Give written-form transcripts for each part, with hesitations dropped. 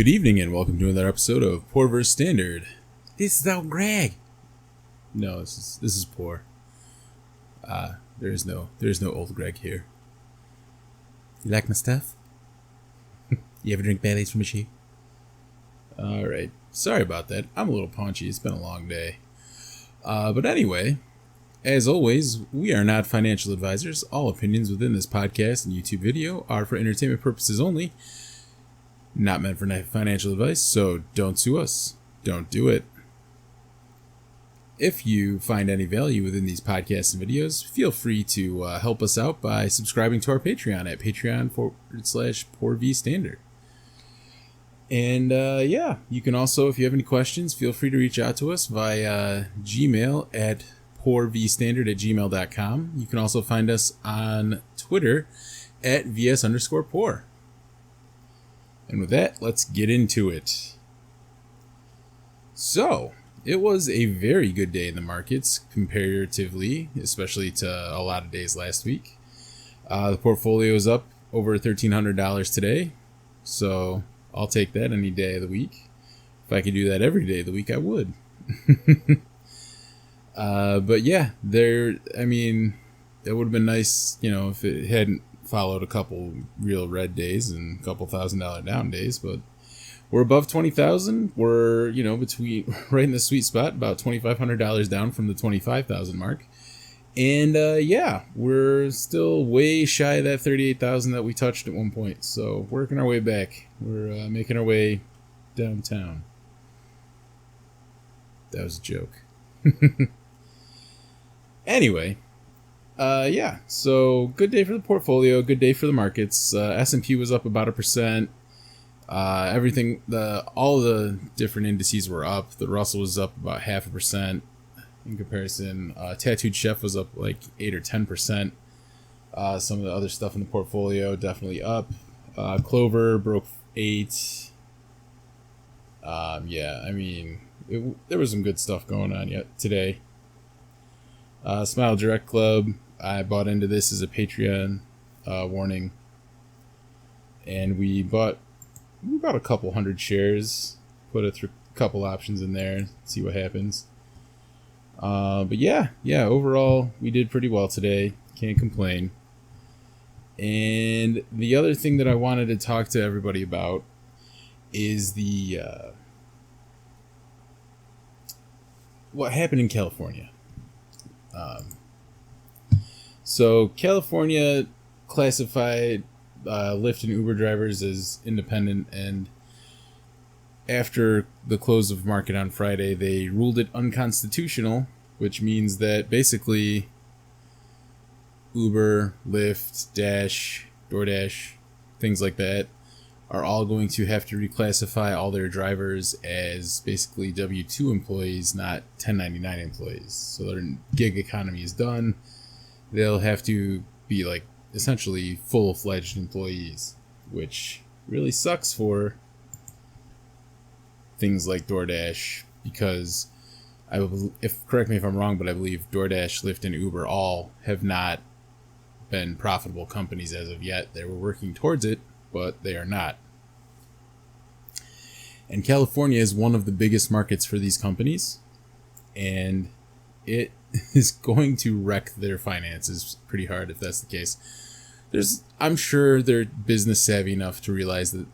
Good evening and welcome to another episode of Poor vs. Standard. This is old Greg. No, this is Poor. There is no old Greg here. You like my stuff? You ever drink Baileys from a sheep? Alright, sorry about that. I'm a little paunchy, it's been a long day. But anyway, as always, we are not financial advisors. All opinions within this podcast and YouTube video are for entertainment purposes only. Not meant for financial advice, so don't sue us. Don't do it. If you find any value within these podcasts and videos, feel free to help us out by subscribing to our Patreon at patreon.com/poorvstandard. And yeah, you can also, if you have any questions, feel free to reach out to us via Gmail at poorvstandard@gmail.com. You can also find us on Twitter at vs_poor. And with that, let's get into it. So, it was a very good day in the markets comparatively, especially to a lot of days last week. The portfolio is up over $1,300 today, so I'll take that any day of the week. If I could do that every day of the week, I would. But yeah, it would have been nice, if it hadn't followed a couple real red days and a couple $1,000 down days, but we're above 20,000. We're, between right in the sweet spot, about $2,500 down from the 25,000 mark. And yeah, we're still way shy of that 38,000 that we touched at one point. So working our way back. We're making our way downtown. That was a joke. Anyway. Yeah, so good day for the portfolio, good day for the markets. S&P was up about 1%. All the different indices were up. The Russell was up about 0.5% in comparison. Tattooed Chef was up like 8 or 10%. Some of the other stuff in the portfolio definitely up. Clover broke 8. Yeah, there was some good stuff going on yet today. Smile Direct Club, I bought into this as a Patreon warning, and we bought a couple hundred shares, put a couple options in there, see what happens. But yeah, overall we did pretty well today, can't complain. And the other thing that I wanted to talk to everybody about is the what happened in California. So California classified Lyft and Uber drivers as independent, and after the close of market on Friday, they ruled it unconstitutional, which means that basically Uber, Lyft, Dash, DoorDash, things like that are all going to have to reclassify all their drivers as basically W-2 employees, not 1099 employees. So their gig economy is done. They'll have to be like essentially full-fledged employees, which really sucks for things like DoorDash, because correct me if I'm wrong, but I believe DoorDash, Lyft, and Uber all have not been profitable companies as of yet. They were working towards it, but they are not. And California is one of the biggest markets for these companies, and it is going to wreck their finances pretty hard if that's the case. I'm sure they're business savvy enough to realize that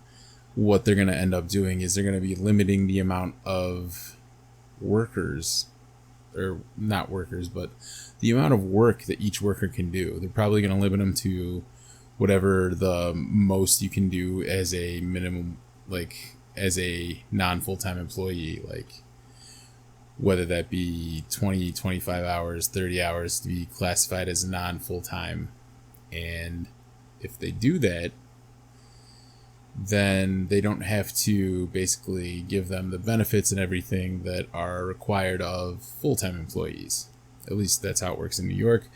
what they're going to end up doing is they're going to be limiting the amount of workers, or not workers, but the amount of work that each worker can do. They're probably going to limit them to whatever the most you can do as a minimum, like as a non-full-time employee, like whether that be 20, 25 hours, 30 hours to be classified as non-full-time. And if they do that, then they don't have to basically give them the benefits and everything that are required of full-time employees. At least that's how it works in New York.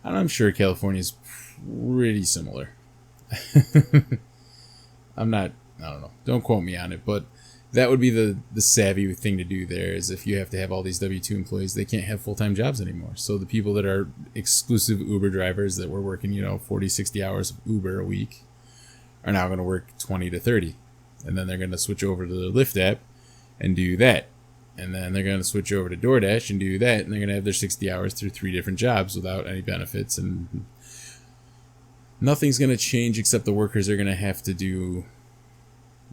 And I'm sure California is pretty similar. I don't know. Don't quote me on it, but that would be the savvy thing to do there, is if you have to have all these W-2 employees, they can't have full-time jobs anymore. So the people that are exclusive Uber drivers that were working, 40, 60 hours of Uber a week are now going to work 20 to 30. And then they're going to switch over to the Lyft app and do that. And then they're going to switch over to DoorDash and do that. And they're going to have their 60 hours through 3 different jobs without any benefits. And nothing's going to change except the workers are going to have to do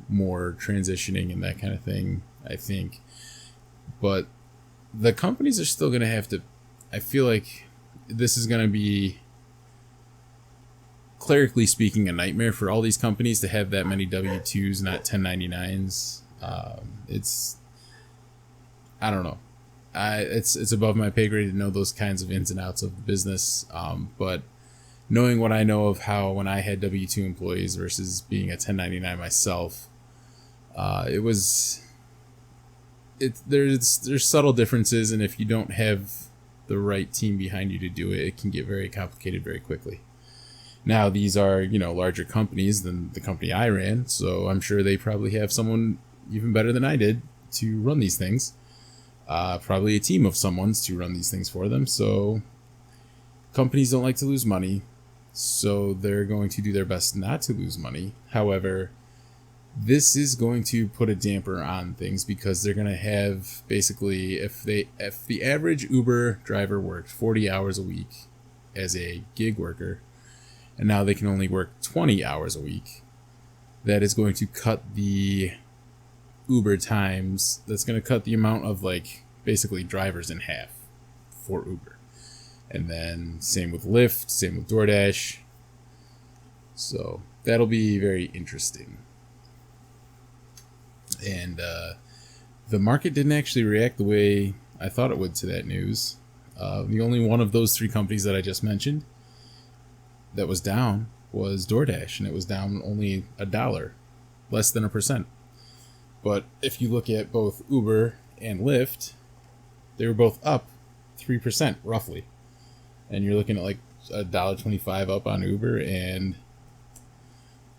more transitioning and that kind of thing, I think. But the companies are still going to have to, I feel like this is going to be, clerically speaking, a nightmare for all these companies to have that many W-2s, not 1099s. It's, I don't know. It's above my pay grade to know those kinds of ins and outs of the business. But knowing what I know of how when I had W-2 employees versus being a 1099 myself, there's subtle differences, and if you don't have the right team behind you to do it, it can get very complicated very quickly. Now, these are, larger companies than the company I ran, so I'm sure they probably have someone even better than I did to run these things. Probably a team of someone's to run these things for them. So companies don't like to lose money, so they're going to do their best not to lose money. However, this is going to put a damper on things because they're going to have, basically, if the average Uber driver worked 40 hours a week as a gig worker, and now they can only work 20 hours a week, that is going to cut the Uber times. That's going to cut the amount of, basically drivers in half for Uber. And then same with Lyft, same with DoorDash. So that'll be very interesting. And the market didn't actually react the way I thought it would to that news. The only one of those 3 companies that I just mentioned that was down was DoorDash, and it was down only $1, less than 1%. But if you look at both Uber and Lyft, they were both up 3% roughly, and you're looking at $1.25 up on Uber, and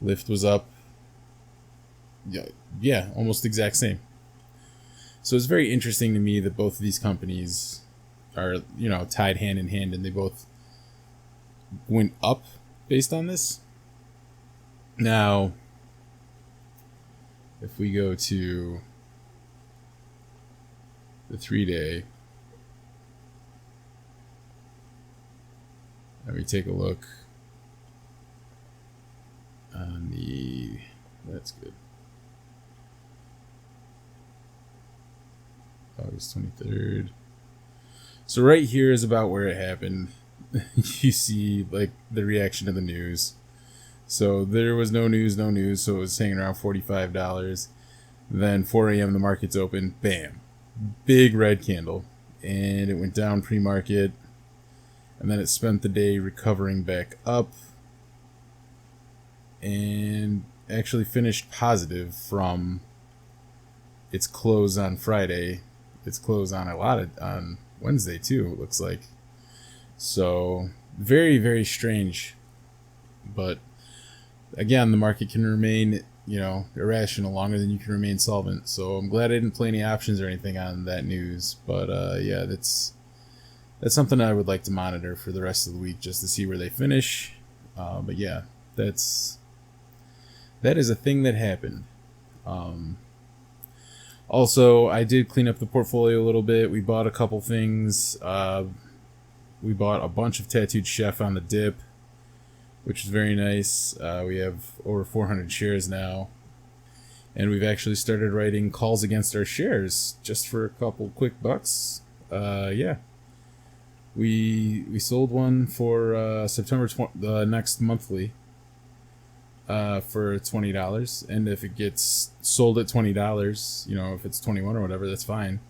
Lyft was up, yeah, almost exact same. So it's very interesting to me that both of these companies are, tied hand in hand, and they both went up based on this. Now, if we go to the 3-day, let me take a look on the, that's good, August 23rd. So right here is about where it happened. You see the reaction to the news. So there was no news, so it was hanging around $45. Then 4 a.m. the market's open, bam, big red candle, and it went down pre-market, and then it spent the day recovering back up, and actually finished positive from its close on Friday. Its close on on Wednesday too, it looks like. So very, very strange. But again, the market can remain, irrational longer than you can remain solvent. So I'm glad I didn't play any options or anything on that news. But yeah, that's something I would like to monitor for the rest of the week just to see where they finish. But yeah, that is a thing that happened. Also, I did clean up the portfolio a little bit. We bought a couple things. We bought a bunch of Tattooed Chef on the dip, which is very nice. We have over 400 shares now. And we've actually started writing calls against our shares just for a couple quick bucks. Yeah. We sold one for September the next monthly for $20. And if it gets sold at $20, if it's 21 or whatever, that's fine.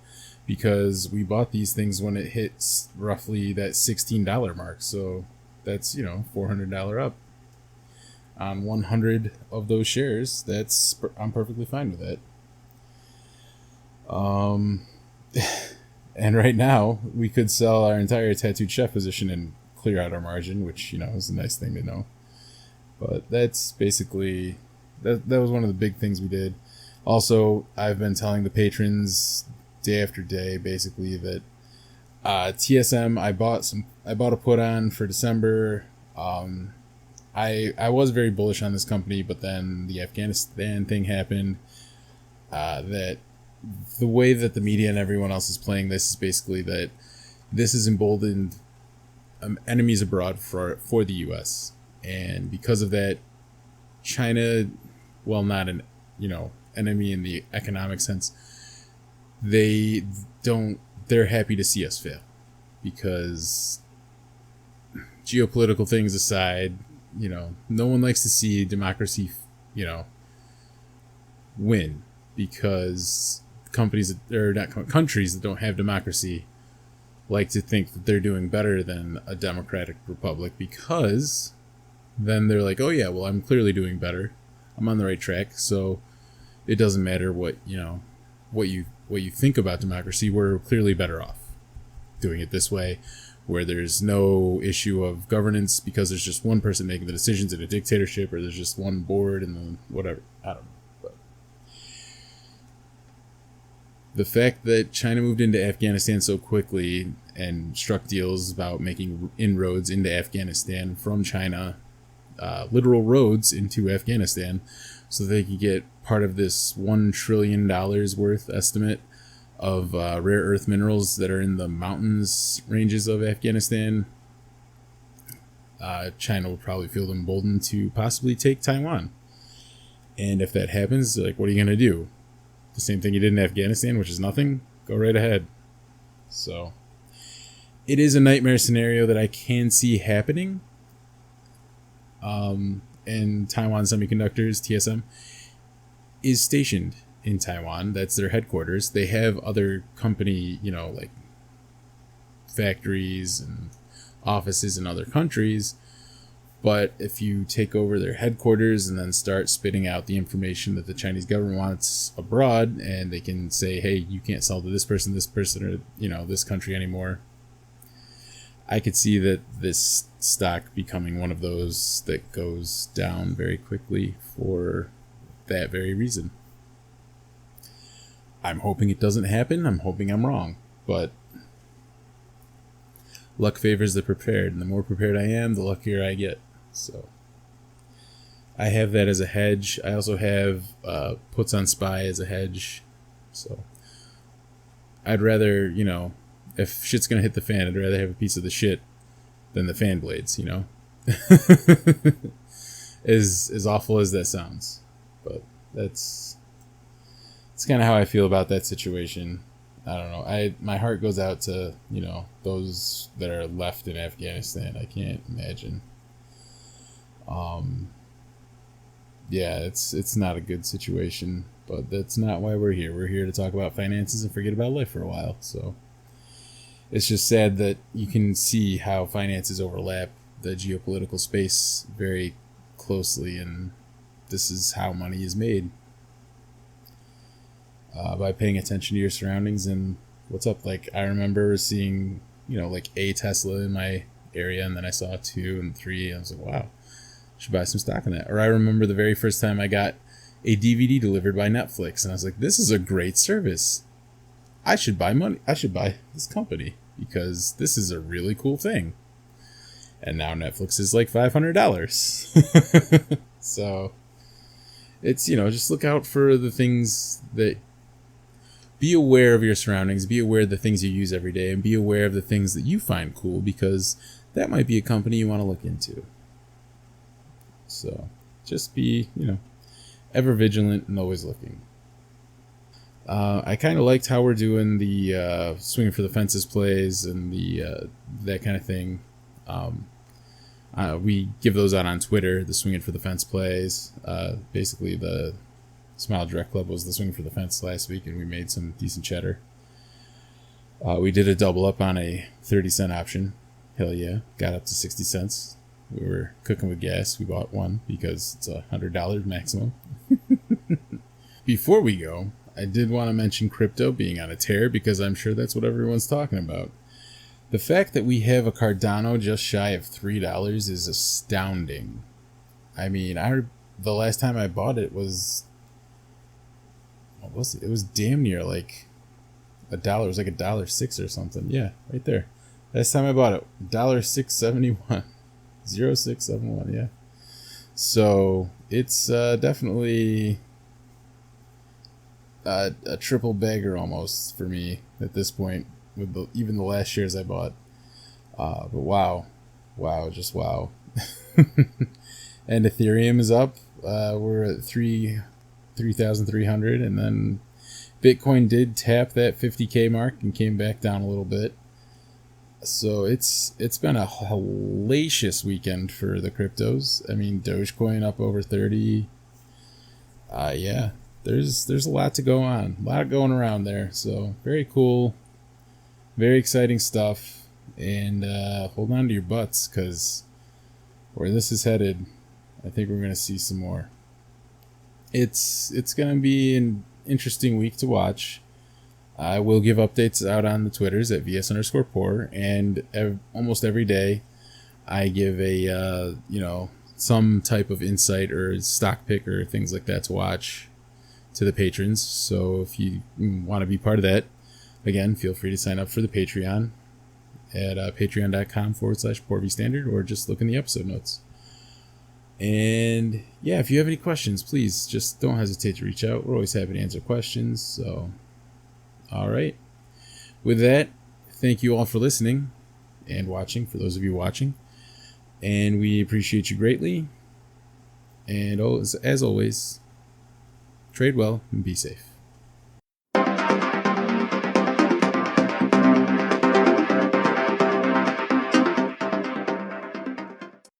Because we bought these things when it hits roughly that $16 mark. So that's, $400 up on 100 of those shares. I'm perfectly fine with that. And right now we could sell our entire Tattooed Chef position and clear out our margin, which, is a nice thing to know. But that's basically, that was one of the big things we did. Also, I've been telling the patrons day after day, basically, that TSM, I bought a put on for December. I was very bullish on this company, but then the Afghanistan thing happened. That the way that the media and everyone else is playing this is basically that this has emboldened enemies abroad for the U.S. And because of that, China, well, not an enemy in the economic sense, they're happy to see us fail, because geopolitical things aside, no one likes to see democracy, win, because countries that don't have democracy like to think that they're doing better than a democratic republic, because then they're like, oh yeah, well, I'm clearly doing better. I'm on the right track. So it doesn't matter what you think about democracy. We're clearly better off doing it this way, where there's no issue of governance because there's just one person making the decisions in a dictatorship, or there's just one board and then whatever. I don't know. But the fact that China moved into Afghanistan so quickly and struck deals about making inroads into Afghanistan from China, literal roads into Afghanistan, so they could get part of this $1 trillion worth estimate of rare earth minerals that are in the mountains ranges of Afghanistan. China will probably feel emboldened to possibly take Taiwan. And if that happens, like, what are you going to do? The same thing you did in Afghanistan, which is nothing? Go right ahead. So it is a nightmare scenario that I can see happening. And Taiwan Semiconductors, TSM, is stationed in Taiwan. That's their headquarters. They have other company, like factories and offices in other countries. But if you take over their headquarters and then start spitting out the information that the Chinese government wants abroad, and they can say, hey, you can't sell to this person, or, this country anymore, I could see that this stock becoming one of those that goes down very quickly for that very reason. I'm hoping it doesn't happen. I'm hoping I'm wrong. But luck favors the prepared, and the more prepared I am, the luckier I get. So I have that as a hedge. I also have puts on SPY as a hedge. So I'd rather, if shit's going to hit the fan, I'd rather have a piece of the shit than the fan blades, As awful as that sounds. But it's kind of how I feel about that situation. I don't know. My heart goes out to, those that are left in Afghanistan. I can't imagine. Yeah, it's not a good situation, but that's not why we're here. We're here to talk about finances and forget about life for a while. So it's just sad that you can see how finances overlap the geopolitical space very closely, and this is how money is made. By paying attention to your surroundings and what's up. Like, I remember seeing, like a Tesla in my area, and then I saw 2 and 3, and I was like, wow, I should buy some stock in that. Or I remember the very first time I got a DVD delivered by Netflix, and I was like, this is a great service. I should buy this company because this is a really cool thing. And now Netflix is like $500. So it's, just look out for the things that, be aware of your surroundings, be aware of the things you use every day, and be aware of the things that you find cool, because that might be a company you want to look into. So just be, ever vigilant and always looking. I kind of liked how we're doing the swinging for the fences plays and the that kind of thing. We give those out on Twitter, the swinging for the fence plays. Basically, the Smile Direct Club was the swinging for the fence last week, and we made some decent cheddar. We did a double up on a 30-cent option. Hell yeah. Got up to 60 cents. We were cooking with gas. We bought one because it's $100 maximum. Before we go, I did want to mention crypto being on a tear, because I'm sure that's what everyone's talking about. The fact that we have a Cardano just shy of $3 is astounding. I mean, the last time I bought it was, what was it? It was damn near like $1. It was like $1.06 or something. Yeah, right there. Last time I bought it, $1.671. 0671, yeah. So it's definitely a triple bagger almost for me at this point with even the last shares I bought. But wow, just wow. And Ethereum is up. We're at 3,300, and then Bitcoin did tap that 50K mark and came back down a little bit. So it's been a hellacious weekend for the cryptos. I mean, Dogecoin up over 30. Yeah, there's a lot to go on, a lot going around there. So very cool, very exciting stuff. And hold on to your butts, because where this is headed, I think we're gonna see some more. It's gonna be an interesting week to watch. I will give updates out on the Twitters at vs_poor, and almost every day I give a some type of insight or stock pick or things like that to watch to the patrons. So if you want to be part of that, again, feel free to sign up for the Patreon at patreon.com/PoorVStandard, or just look in the episode notes. And yeah, if you have any questions, please just don't hesitate to reach out. We're always happy to answer questions. So all right. With that, thank you all for listening and watching, for those of you watching. And we appreciate you greatly. And as always, trade well and be safe.